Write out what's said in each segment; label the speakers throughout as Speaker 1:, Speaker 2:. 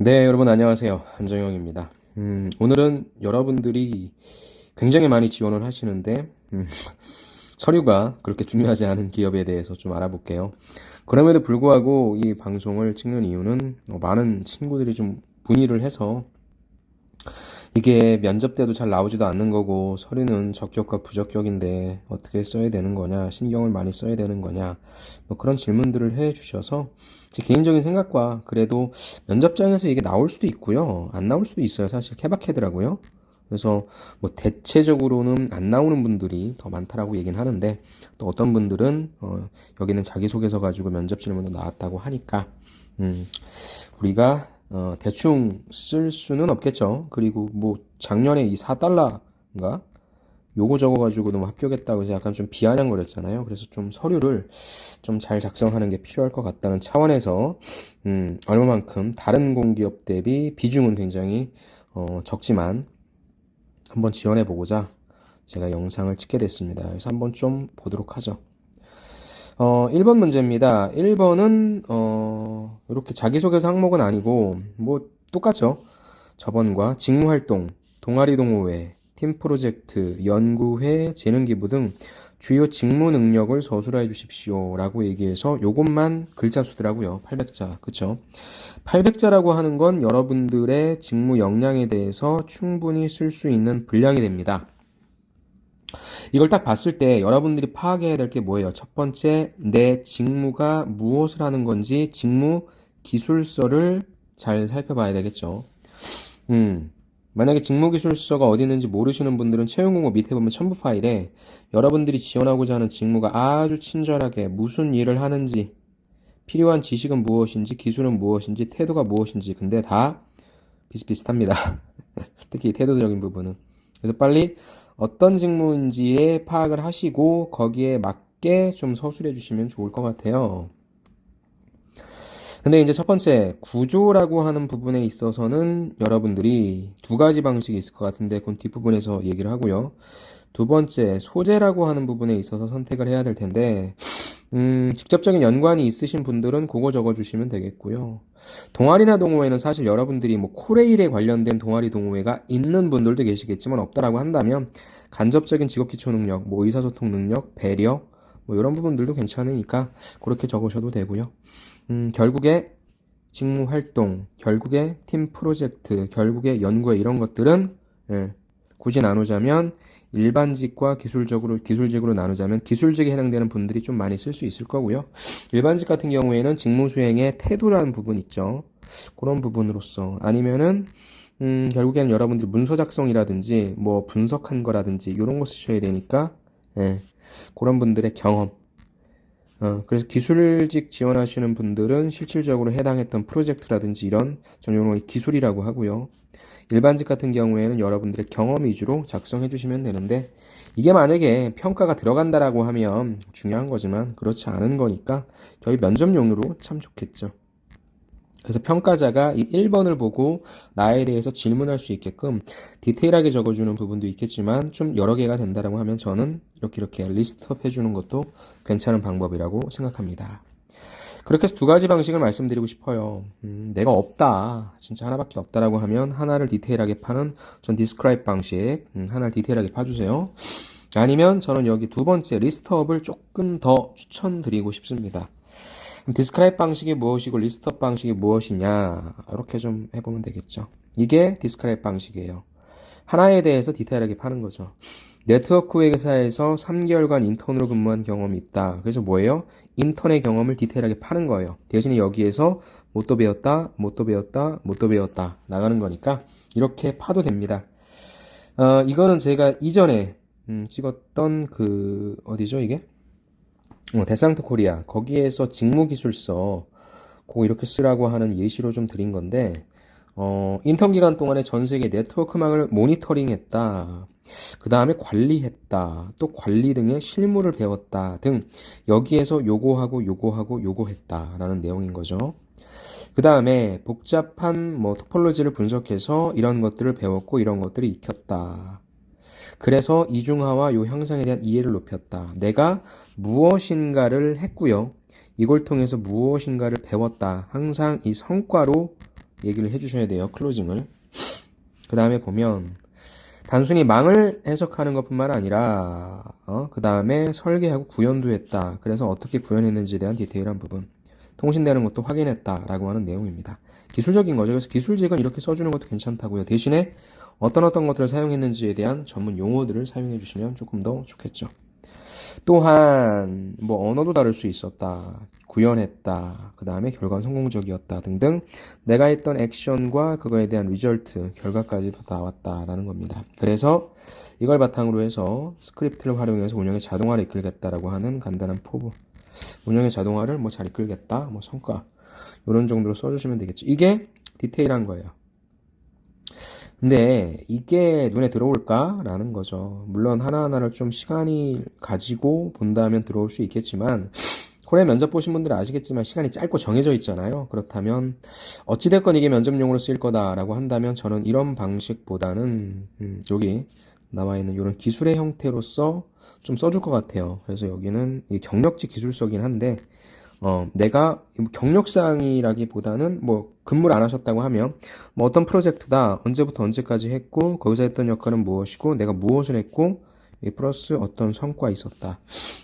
Speaker 1: 네, 여러분 안녕하세요. 한정영입니다. 오늘은 여러분들이 굉장히 많이 지원을 하시는데, 서류가 그렇게 중요하지 않은 기업에 대해서 좀 알아볼게요. 그럼에도 불구하고 이 방송을 찍는 이유는 많은 친구들이 좀 문의를 해서 이게 면접 때도 잘 나오지도 않는 거고 서류는 적격과 부적격인데 어떻게 써야 되는 거냐, 신경을 많이 써야 되는 거냐, 뭐 그런 질문들을 해 주셔서 제 개인적인 생각과 그래도 면접장에서 이게 나올 수도 있고요, 안 나올 수도 있어요. 사실 케바케더라고요. 그래서 뭐 대체적으로는 안 나오는 분들이 더 많다라고 얘기는 하는데, 또 어떤 분들은 여기는 자기소개서 가지고 면접 질문도 나왔다고 하니까 우리가 대충 쓸 수는 없겠죠. 그리고 뭐 작년에 이 4달러인가 요거 적어가지고 너무 합격했다고 해서 약간 좀 비아냥거렸잖아요. 그래서 좀 서류를 좀 잘 작성하는 게 필요할 것 같다는 차원에서 얼마만큼 다른 공기업 대비 비중은 굉장히 적지만 한번 지원해보고자 제가 영상을 찍게 됐습니다. 그래서 한번 좀 보도록 하죠. 1번 문제입니다. 1번은, 이렇게 자기소개서 항목은 아니고, 뭐, 똑같죠. 저번과 직무활동, 동아리 동호회, 팀 프로젝트, 연구회, 재능기부 등 주요 직무 능력을 서술해 주십시오. 라고 얘기해서 요것만 글자 수더라고요. 800자. 그쵸? 800자라고 하는 건 여러분들의 직무 역량에 대해서 충분히 쓸 수 있는 분량이 됩니다. 이걸 딱 봤을 때 여러분들이 파악해야 될 게 뭐예요? 첫 번째, 내 직무가 무엇을 하는 건지 직무 기술서를 잘 살펴봐야 되겠죠. 만약에 직무 기술서가 어디 있는지 모르시는 분들은 채용 공고 밑에 보면 첨부 파일에 여러분들이 지원하고자 하는 직무가 아주 친절하게 무슨 일을 하는지, 필요한 지식은 무엇인지, 기술은 무엇인지, 태도가 무엇인지, 근데 다 비슷비슷합니다. 특히 태도적인 부분은. 그래서 빨리 어떤 직무인지에 파악을 하시고 거기에 맞게 좀 서술해 주시면 좋을 것 같아요. 근데 이제 첫 번째, 구조라고 하는 부분에 있어서는 여러분들이 두 가지 방식이 있을 것 같은데 그건 뒷부분에서 얘기를 하고요. 두 번째, 소재라고 하는 부분에 있어서 선택을 해야 될 텐데 직접적인 연관이 있으신 분들은 그거 적어주시면 되겠고요. 동아리나 동호회는 사실 여러분들이 뭐 코레일에 관련된 동아리 동호회가 있는 분들도 계시겠지만 없다라고 한다면 간접적인 직업기초 능력, 뭐 의사소통 능력, 배려, 뭐 이런 부분들도 괜찮으니까 그렇게 적으셔도 되고요. 결국에 직무 활동, 결국에 팀 프로젝트, 결국에 연구회 이런 것들은 굳이 나누자면 일반직과 기술직으로 나누자면 기술직에 해당되는 분들이 좀 많이 쓸 수 있을 거고요. 일반직 같은 경우에는 직무 수행의 태도라는 부분 있죠. 그런 부분으로서 아니면은 결국에는 여러분들이 문서 작성이라든지 뭐 분석한 거라든지 이런 거 쓰셔야 되니까 그런 분들의 경험. 그래서 기술직 지원하시는 분들은 실질적으로 해당했던 프로젝트라든지 이런 전용어의 기술이라고 하고요. 일반직 같은 경우에는 여러분들의 경험 위주로 작성해 주시면 되는데, 이게 만약에 평가가 들어간다라고 하면 중요한 거지만 그렇지 않은 거니까 저희 면접용으로 참 좋겠죠. 그래서 평가자가 이 1번을 보고 나에 대해서 질문할 수 있게끔 디테일하게 적어주는 부분도 있겠지만 좀 여러 개가 된다라고 하면 저는 이렇게 리스트업 해주는 것도 괜찮은 방법이라고 생각합니다. 그렇게 해서 두 가지 방식을 말씀드리고 싶어요. 내가 없다, 진짜 하나밖에 없다라고 하면 하나를 디테일하게 파는 전 디스크라이브 방식, 하나를 디테일하게 파주세요. 아니면 저는 여기 두 번째 리스트업을 조금 더 추천드리고 싶습니다. 디스크라이브 방식이 무엇이고 리스트업 방식이 무엇이냐, 이렇게 좀 해보면 되겠죠. 이게 디스크라이브 방식이에요. 하나에 대해서 디테일하게 파는 거죠. 네트워크 회사에서 3개월간 인턴으로 근무한 경험이 있다. 그래서 뭐예요? 인턴의 경험을 디테일하게 파는 거예요. 대신에 여기에서 뭣도 배웠다, 뭣도 배웠다, 뭣도 배웠다 나가는 거니까 이렇게 파도 됩니다. 이거는 제가 이전에 찍었던 어디죠 이게? 데상트 코리아. 거기에서 직무기술서 그거 이렇게 쓰라고 하는 예시로 좀 드린 건데, 인턴 기간 동안에 전 세계 네트워크망을 모니터링했다. 그 다음에 관리했다. 또 관리 등의 실무를 배웠다. 등 여기에서 요거하고 요거하고 요거 했다라는 내용인 거죠. 그 다음에 복잡한 뭐 토폴로지를 분석해서 이런 것들을 배웠고 이런 것들을 익혔다. 그래서 이중화와 요 형상에 대한 이해를 높였다. 내가 무엇인가를 했고요. 이걸 통해서 무엇인가를 배웠다. 항상 이 성과로 얘기를 해주셔야 돼요. 클로징을. 그 다음에 보면 단순히 망을 해석하는 것뿐만 아니라 그 다음에 설계하고 구현도 했다. 그래서 어떻게 구현했는지에 대한 디테일한 부분. 통신되는 것도 확인했다라고 하는 내용입니다. 기술적인 거죠. 그래서 기술직은 이렇게 써주는 것도 괜찮다고요. 대신에 어떤 것들을 사용했는지에 대한 전문 용어들을 사용해 주시면 조금 더 좋겠죠. 또한 뭐 언어도 다를 수 있었다. 구현했다. 그 다음에 결과는 성공적이었다 등등 내가 했던 액션과 그거에 대한 리절트, 결과까지도 나왔다라는 겁니다. 그래서 이걸 바탕으로 해서 스크립트를 활용해서 운영의 자동화를 이끌겠다라고 하는 간단한 포부. 운영의 자동화를 뭐 잘 이끌겠다, 뭐 성과 이런 정도로 써주시면 되겠죠. 이게 디테일한 거예요. 근데 이게 눈에 들어올까라는 거죠. 물론 하나하나를 좀 시간이 가지고 본다면 들어올 수 있겠지만 코리아 면접 보신 분들은 아시겠지만 시간이 짧고 정해져 있잖아요. 그렇다면 어찌됐건 이게 면접용으로 쓰일 거다라고 한다면 저는 이런 방식보다는 여기 나와 있는 이런 기술의 형태로서 좀 써줄 것 같아요. 그래서 여기는 이게 경력직 기술서긴 한데 내가 경력사항이라기보다는 뭐 근무를 안 하셨다고 하면 뭐 어떤 프로젝트다 언제부터 언제까지 했고 거기서 했던 역할은 무엇이고 내가 무엇을 했고 플러스 어떤 성과가 있었다.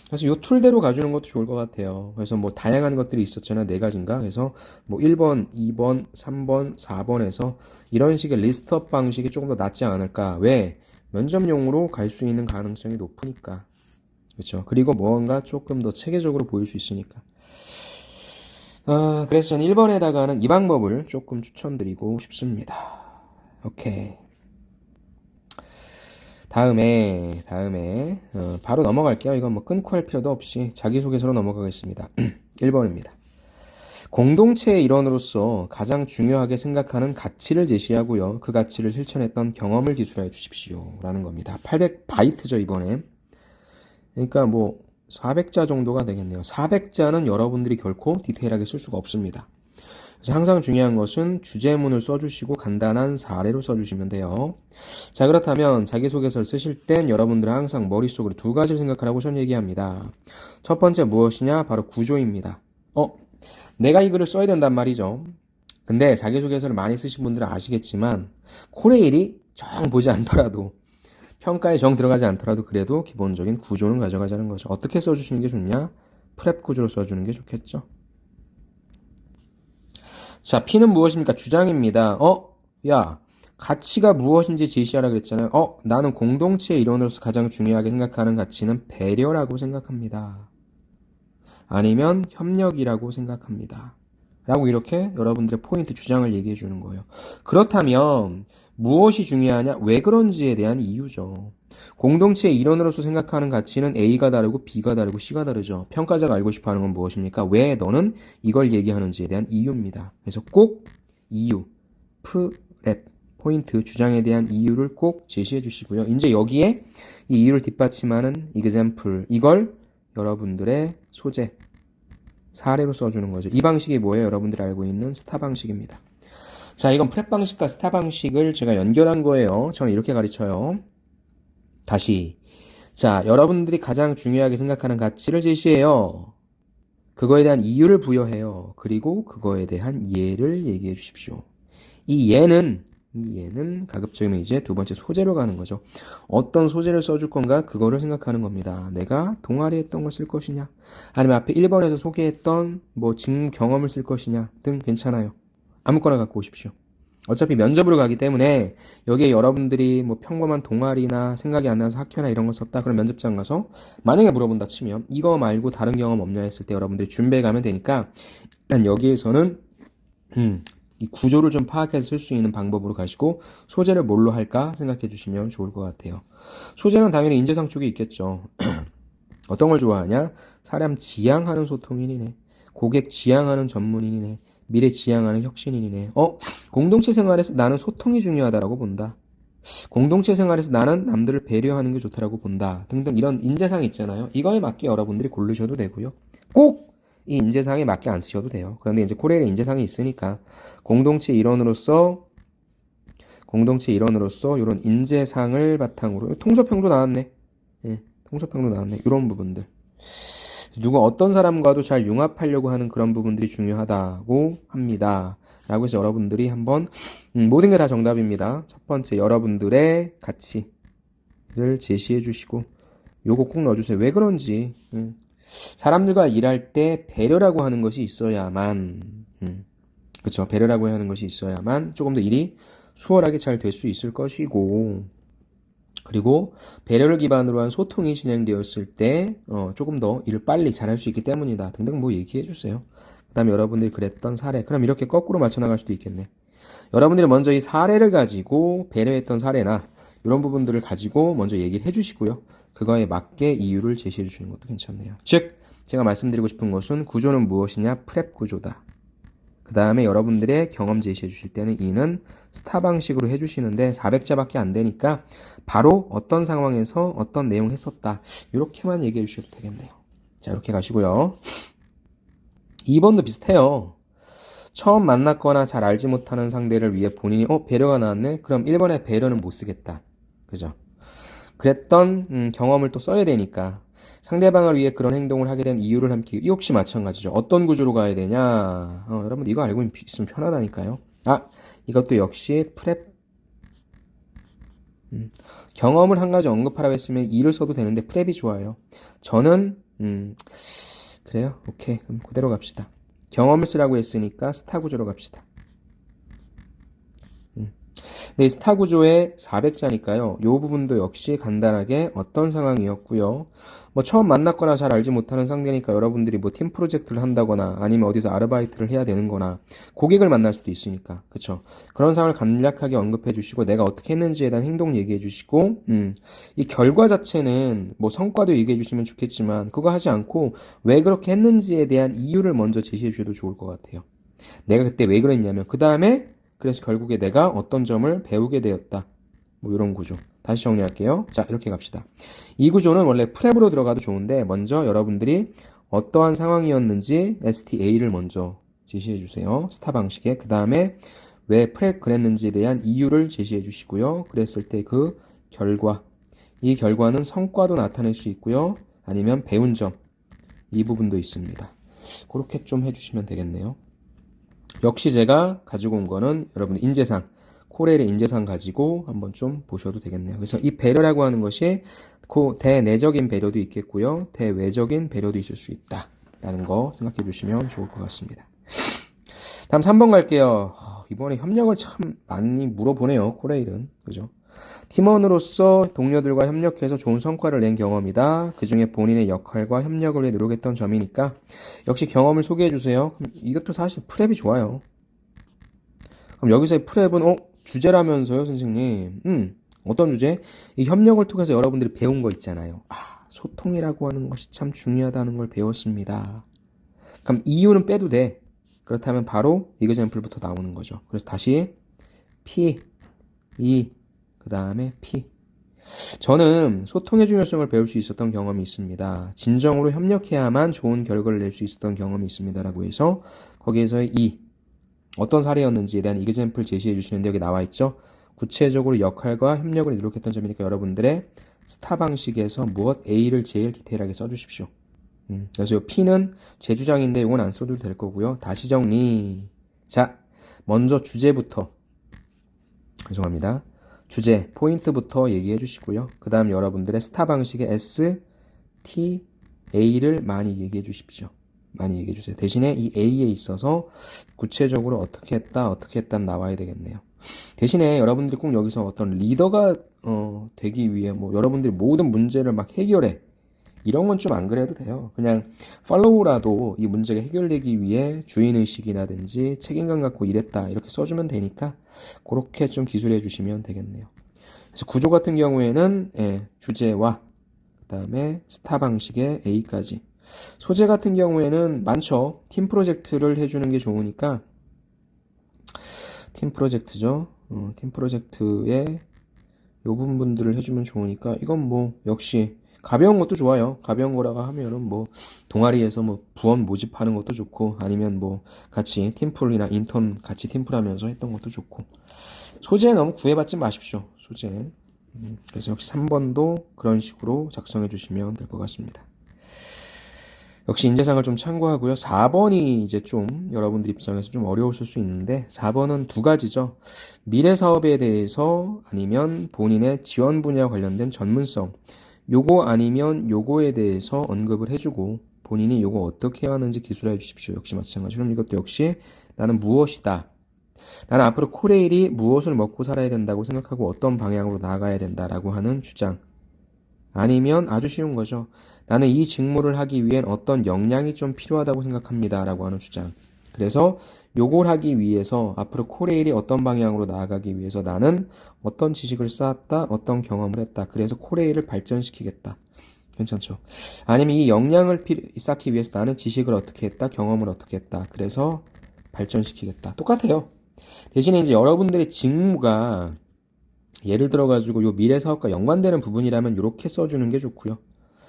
Speaker 1: 그래서 이 툴대로 가주는 것도 좋을 것 같아요. 그래서 뭐 다양한 것들이 있었잖아요. 네 가지인가. 그래서 뭐 1번, 2번, 3번, 4번에서 이런 식의 리스트업 방식이 조금 더 낫지 않을까. 왜? 면접용으로 갈 수 있는 가능성이 높으니까. 그렇죠. 그리고 뭔가 조금 더 체계적으로 보일 수 있으니까. 그래서 저는 1번에다가는 이 방법을 조금 추천드리고 싶습니다. 오케이. 다음에 바로 넘어갈게요. 이건 뭐 끊고 할 필요도 없이 자기소개서로 넘어가겠습니다. 1번입니다. 공동체의 일원으로서 가장 중요하게 생각하는 가치를 제시하고요. 그 가치를 실천했던 경험을 기술해 주십시오. 라는 겁니다. 800바이트죠, 이번에. 그러니까 뭐 400자 정도가 되겠네요. 400자는 여러분들이 결코 디테일하게 쓸 수가 없습니다. 그래서 항상 중요한 것은 주제문을 써주시고 간단한 사례로 써주시면 돼요. 자, 그렇다면 자기소개서를 쓰실 땐 여러분들은 항상 머릿속으로 두 가지를 생각하라고 저는 얘기합니다. 첫 번째 무엇이냐? 바로 구조입니다. 내가 이 글을 써야 된단 말이죠. 근데 자기소개서를 많이 쓰신 분들은 아시겠지만 코레일이 정 보지 않더라도 평가에 정 들어가지 않더라도 그래도 기본적인 구조는 가져가자는 거죠. 어떻게 써주시는 게 좋냐? 프렙 구조로 써주는 게 좋겠죠. 자, P는 무엇입니까? 주장입니다. 야, 가치가 무엇인지 제시하라 그랬잖아요. 나는 공동체의 일원으로서 가장 중요하게 생각하는 가치는 배려라고 생각합니다. 아니면 협력이라고 생각합니다. 라고 이렇게 여러분들의 포인트 주장을 얘기해 주는 거예요. 그렇다면 무엇이 중요하냐? 왜 그런지에 대한 이유죠. 공동체의 일원으로서 생각하는 가치는 A가 다르고 B가 다르고 C가 다르죠. 평가자가 알고 싶어 하는 건 무엇입니까? 왜 너는 이걸 얘기하는지에 대한 이유입니다. 그래서 꼭 이유, 프랩, 포인트, 주장에 대한 이유를 꼭 제시해 주시고요. 이제 여기에 이 이유를 뒷받침하는 example, 이걸 여러분들의 소재, 사례로 써주는 거죠. 이 방식이 뭐예요? 여러분들이 알고 있는 스타 방식입니다. 자, 이건 프렙 방식과 스타 방식을 제가 연결한 거예요. 저는 이렇게 가르쳐요. 다시. 자, 여러분들이 가장 중요하게 생각하는 가치를 제시해요. 그거에 대한 이유를 부여해요. 그리고 그거에 대한 예를 얘기해 주십시오. 이 예는 가급적이면 이제 두 번째 소재로 가는 거죠. 어떤 소재를 써줄 건가? 그거를 생각하는 겁니다. 내가 동아리 했던 걸 쓸 것이냐? 아니면 앞에 1번에서 소개했던 뭐 직무 경험을 쓸 것이냐? 등 괜찮아요. 아무거나 갖고 오십시오. 어차피 면접으로 가기 때문에 여기에 여러분들이 뭐 평범한 동아리나 생각이 안 나서 학회나 이런 거 썼다. 그럼 면접장 가서 만약에 물어본다 치면 이거 말고 다른 경험 없냐 했을 때 여러분들이 준비해 가면 되니까 일단 여기에서는 이 구조를 좀 파악해서 쓸 수 있는 방법으로 가시고 소재를 뭘로 할까 생각해 주시면 좋을 것 같아요. 소재는 당연히 인재상 쪽에 있겠죠. 어떤 걸 좋아하냐? 사람 지향하는 소통인이네. 고객 지향하는 전문인이네. 미래 지향하는 혁신인이네. 공동체 생활에서 나는 소통이 중요하다라고 본다. 공동체 생활에서 나는 남들을 배려하는 게 좋다라고 본다. 등등 이런 인재상이 있잖아요. 이거에 맞게 여러분들이 고르셔도 되고요. 꼭 이 인재상에 맞게 안 쓰셔도 돼요. 그런데 이제 코레일에 인재상이 있으니까 공동체 일원으로서 이런 인재상을 바탕으로 통소평도 나왔네. 예, 통소평도 나왔네. 이런 부분들. 누가 어떤 사람과도 잘 융합하려고 하는 그런 부분들이 중요하다고 합니다. 라고 해서 여러분들이 한번 모든 게 다 정답입니다. 첫 번째 여러분들의 가치를 제시해 주시고 요거 꼭 넣어주세요. 왜 그런지 사람들과 일할 때 배려라고 하는 것이 있어야만 그쵸, 배려라고 하는 것이 있어야만 조금 더 일이 수월하게 잘 될 수 있을 것이고, 그리고 배려를 기반으로 한 소통이 진행되었을 때 조금 더 일을 빨리 잘할 수 있기 때문이다 등등 뭐 얘기해 주세요. 그 다음에 여러분들이 그랬던 사례, 그럼 이렇게 거꾸로 맞춰 나갈 수도 있겠네. 여러분들이 먼저 이 사례를 가지고 배려했던 사례나 이런 부분들을 가지고 먼저 얘기를 해주시고요. 그거에 맞게 이유를 제시해 주시는 것도 괜찮네요. 즉 제가 말씀드리고 싶은 것은 구조는 무엇이냐, 프렙 구조다. 그 다음에 여러분들의 경험 제시해 주실 때는 이는 스타 방식으로 해주시는데 400자밖에 안 되니까 바로 어떤 상황에서 어떤 내용 했었다, 이렇게만 얘기해 주셔도 되겠네요. 자, 이렇게 가시고요. 2번도 비슷해요. 처음 만났거나 잘 알지 못하는 상대를 위해 본인이 배려가 나왔네? 그럼 1번에 배려는 못 쓰겠다. 그죠? 그랬던 경험을 또 써야 되니까 상대방을 위해 그런 행동을 하게 된 이유를 함께, 이 역시 마찬가지죠. 어떤 구조로 가야 되냐, 여러분 이거 알고 있으면 편하다니까요. 이것도 역시 프렙. 경험을 한 가지 언급하라고 했으면 이를 써도 되는데 프렙이 좋아요. 저는 그래요. 오케이, 그럼 그대로 갑시다. 경험을 쓰라고 했으니까 스타 구조로 갑시다. 네, 스타 구조의 400자니까요. 이 부분도 역시 간단하게 어떤 상황이었고요. 뭐 처음 만났거나 잘 알지 못하는 상대니까 여러분들이 뭐 팀 프로젝트를 한다거나 아니면 어디서 아르바이트를 해야 되는 거나 고객을 만날 수도 있으니까. 그쵸? 그런 상황을 간략하게 언급해 주시고 내가 어떻게 했는지에 대한 행동 얘기해 주시고 이 결과 자체는 뭐 성과도 얘기해 주시면 좋겠지만 그거 하지 않고 왜 그렇게 했는지에 대한 이유를 먼저 제시해 주셔도 좋을 것 같아요. 내가 그때 왜 그랬냐면 그 다음에 그래서 결국에 내가 어떤 점을 배우게 되었다. 뭐 이런 구조. 다시 정리할게요. 자, 이렇게 갑시다. 이 구조는 원래 프렙으로 들어가도 좋은데 먼저 여러분들이 어떠한 상황이었는지 STA를 먼저 제시해 주세요. 스타 방식에. 그 다음에 왜 프렙 그랬는지에 대한 이유를 제시해 주시고요. 그랬을 때 그 결과. 이 결과는 성과도 나타낼 수 있고요. 아니면 배운 점. 이 부분도 있습니다. 그렇게 좀 해주시면 되겠네요. 역시 제가 가지고 온 거는 여러분 인재상, 코레일의 인재상 가지고 한번 좀 보셔도 되겠네요. 그래서 이 배려라고 하는 것이 대내적인 배려도 있겠고요. 대외적인 배려도 있을 수 있다. 라는 거 생각해 주시면 좋을 것 같습니다. 다음 3번 갈게요. 이번에 협력을 참 많이 물어보네요. 코레일은. 그죠? 팀원으로서 동료들과 협력해서 좋은 성과를 낸 경험이다. 그 중에 본인의 역할과 협력을 위해 노력했던 점이니까 역시 경험을 소개해 주세요. 그럼 이것도 사실 프렙이 좋아요. 그럼 여기서의 프렙은 주제라면서요, 선생님. 어떤 주제? 이 협력을 통해서 여러분들이 배운 거 있잖아요. 소통이라고 하는 것이 참 중요하다는 걸 배웠습니다. 그럼 이유는 빼도 돼. 그렇다면 바로 이그젬플부터 나오는 거죠. 그래서 다시 P, E, 그 다음에 P. 저는 소통의 중요성을 배울 수 있었던 경험이 있습니다. 진정으로 협력해야만 좋은 결과를 낼 수 있었던 경험이 있습니다. 라고 해서 거기에서의 E, 어떤 사례였는지에 대한 이그젬플 제시해 주시는데 여기 나와 있죠. 구체적으로 역할과 협력을 노력했던 점이니까 여러분들의 스타 방식에서 무엇 A를 제일 디테일하게 써주십시오. 그래서 이 P는 제 주장인데 이건 안 써도 될 거고요. 다시 정리. 자, 먼저 주제부터. 죄송합니다. 주제, 포인트부터 얘기해 주시고요. 그 다음 여러분들의 스타 방식의 S, T, A를 많이 얘기해 주십시오. 많이 얘기해 주세요. 대신에 이 A에 있어서 구체적으로 어떻게 했다 나와야 되겠네요. 대신에 여러분들이 꼭 여기서 어떤 리더가 되기 위해 뭐 여러분들이 모든 문제를 막 해결해. 이런 건 좀 안 그래도 돼요. 그냥 팔로우라도 이 문제가 해결되기 위해 주인의식이라든지 책임감 갖고 일했다 이렇게 써주면 되니까 그렇게 좀 기술해 주시면 되겠네요. 그래서 구조 같은 경우에는 주제와 그 다음에 스타 방식의 A까지. 소재 같은 경우에는 많죠. 팀 프로젝트를 해주는 게 좋으니까 팀 프로젝트죠. 팀 프로젝트에 요 부분들을 해주면 좋으니까 이건 뭐 역시 가벼운 것도 좋아요. 가벼운 거라고 하면은 뭐 동아리에서 뭐 부원 모집하는 것도 좋고 아니면 뭐 같이 팀플이나 인턴 같이 팀플 하면서 했던 것도 좋고 소재 너무 구애받지 마십시오. 소재. 그래서 역시 3번도 그런 식으로 작성해 주시면 될 것 같습니다. 역시 인재상을 좀 참고하고요. 4번이 이제 좀 여러분들 입장에서 좀 어려우실 수 있는데 4번은 두 가지죠. 미래 사업에 대해서 아니면 본인의 지원 분야와 관련된 전문성 요거 아니면 요거에 대해서 언급을 해주고 본인이 요거 어떻게 해야 하는지 기술해 주십시오. 역시 마찬가지로 이것도 역시 나는 무엇이다. 나는 앞으로 코레일이 무엇을 먹고 살아야 된다고 생각하고 어떤 방향으로 나아가야 된다라고 하는 주장. 아니면 아주 쉬운 거죠. 나는 이 직무를 하기 위한 어떤 역량이 좀 필요하다고 생각합니다. 라고 하는 주장. 그래서 요걸 하기 위해서 앞으로 코레일이 어떤 방향으로 나아가기 위해서 나는 어떤 지식을 쌓았다, 어떤 경험을 했다. 그래서 코레일을 발전시키겠다. 괜찮죠? 아니면 이 역량을 쌓기 위해서 나는 지식을 어떻게 했다, 경험을 어떻게 했다. 그래서 발전시키겠다. 똑같아요. 대신에 이제 여러분들의 직무가 예를 들어가지고 요 미래 사업과 연관되는 부분이라면 이렇게 써주는 게 좋고요.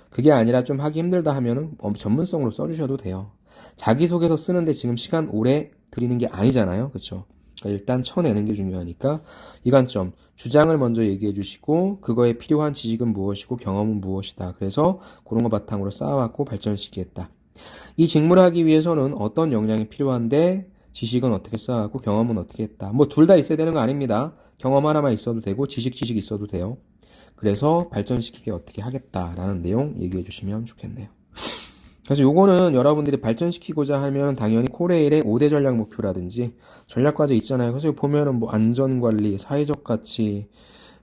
Speaker 1: 그게 아니라 좀 하기 힘들다 하면은 전문성으로 써주셔도 돼요. 자기소개서 쓰는데 지금 시간 오래 들이는 게 아니잖아요. 그쵸? 그러니까 일단 쳐내는 게 중요하니까 이 관점, 주장을 먼저 얘기해 주시고 그거에 필요한 지식은 무엇이고 경험은 무엇이다. 그래서 그런 거 바탕으로 쌓아왔고 발전시키겠다. 이 직무를 하기 위해서는 어떤 역량이 필요한데 지식은 어떻게 쌓았고 경험은 어떻게 했다. 뭐 둘 다 있어야 되는 거 아닙니다. 경험 하나만 있어도 되고 지식 있어도 돼요. 그래서 발전시키게 어떻게 하겠다라는 내용 얘기해 주시면 좋겠네요. 그래서 요거는 여러분들이 발전시키고자 하면 당연히 코레일의 5대 전략 목표라든지 전략과제 있잖아요. 그래서 보면은 뭐 안전관리, 사회적 가치,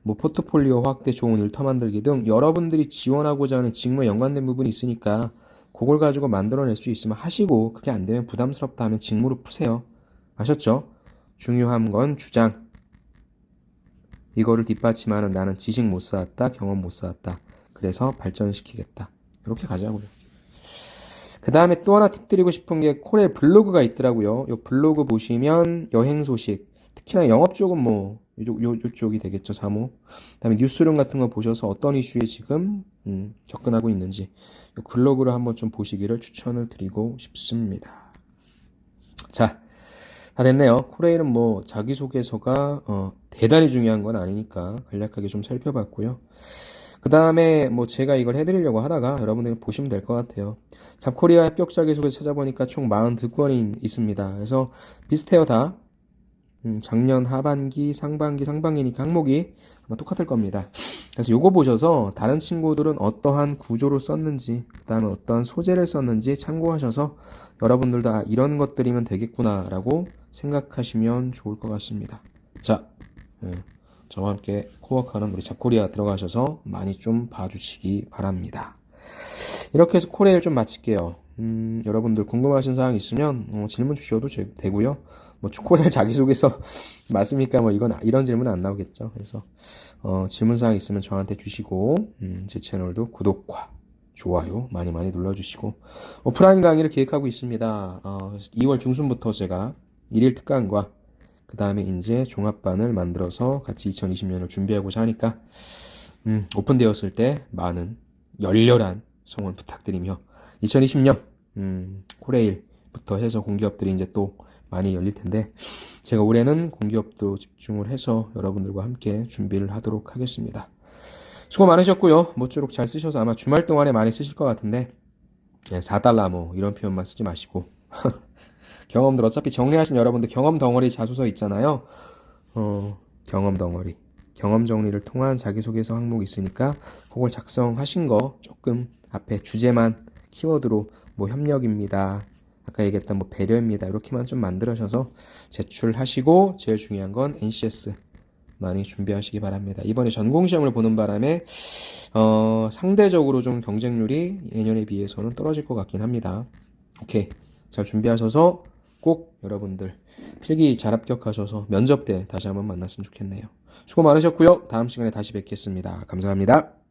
Speaker 1: 뭐 포트폴리오 확대, 좋은 일터 만들기 등 여러분들이 지원하고자 하는 직무에 연관된 부분이 있으니까 그걸 가지고 만들어낼 수 있으면 하시고 그게 안 되면 부담스럽다 하면 직무로 푸세요. 아셨죠? 중요한 건 주장. 이거를 뒷받침하는 나는 지식 못 쌓았다, 경험 못 쌓았다. 그래서 발전시키겠다. 이렇게 가자고요. 그 다음에 또 하나 팁 드리고 싶은 게 코레일 블로그가 있더라고요. 요 블로그 보시면 여행 소식, 특히나 영업 쪽은 뭐 요쪽이 되겠죠, 사모. 그 다음에 뉴스룸 같은 거 보셔서 어떤 이슈에 지금 접근하고 있는지 요 블로그를 한번 좀 보시기를 추천을 드리고 싶습니다. 자, 다 됐네요. 코레일은 뭐 자기소개서가 대단히 중요한 건 아니니까 간략하게 좀 살펴봤고요. 그 다음에 뭐 제가 이걸 해드리려고 하다가 여러분들 보시면 될 것 같아요. 잡코리아 합격 자기소개서 찾아보니까 총 42건이 있습니다. 그래서 비슷해요 다. 작년 하반기, 상반기니까 항목이 아마 똑같을 겁니다. 그래서 요거 보셔서 다른 친구들은 어떠한 구조를 썼는지, 그 다음에 어떠한 소재를 썼는지 참고하셔서 여러분들도 아, 이런 것들이면 되겠구나 라고 생각하시면 좋을 것 같습니다. 자, 저와 함께 코워크하는 우리 잡코리아 들어가셔서 많이 좀 봐주시기 바랍니다. 이렇게 해서 코레일 좀 마칠게요. 여러분들 궁금하신 사항 있으면 질문 주셔도 되고요. 뭐 코레일 자기소개서 맞습니까? 뭐 이런 질문 안 나오겠죠. 그래서 질문 사항 있으면 저한테 주시고 제 채널도 구독과 좋아요 많이 눌러주시고 오프라인 강의를 계획하고 있습니다. 2월 중순부터 제가 1일 특강과 그 다음에 이제 종합반을 만들어서 같이 2020년을 준비하고자 하니까 오픈되었을 때 많은 열렬한 성원 부탁드리며 2020년 코레일부터 해서 공기업들이 이제 또 많이 열릴 텐데 제가 올해는 공기업도 집중을 해서 여러분들과 함께 준비를 하도록 하겠습니다. 수고 많으셨고요. 모쪼록 잘 쓰셔서 아마 주말 동안에 많이 쓰실 것 같은데 4달러 뭐 이런 표현만 쓰지 마시고 경험들 어차피 정리하신 여러분들 경험 덩어리 자소서 있잖아요. 경험 덩어리 경험 정리를 통한 자기소개서 항목이 있으니까 그걸 작성하신 거 조금 앞에 주제만 키워드로 뭐 협력입니다. 아까 얘기했던 뭐 배려입니다. 이렇게만 좀 만들어셔서 제출하시고 제일 중요한 건 NCS 많이 준비하시기 바랍니다. 이번에 전공시험을 보는 바람에 상대적으로 좀 경쟁률이 예년에 비해서는 떨어질 것 같긴 합니다. 오케이. 잘 준비하셔서 꼭 여러분들 필기 잘 합격하셔서 면접 때 다시 한번 만났으면 좋겠네요. 수고 많으셨고요. 다음 시간에 다시 뵙겠습니다. 감사합니다.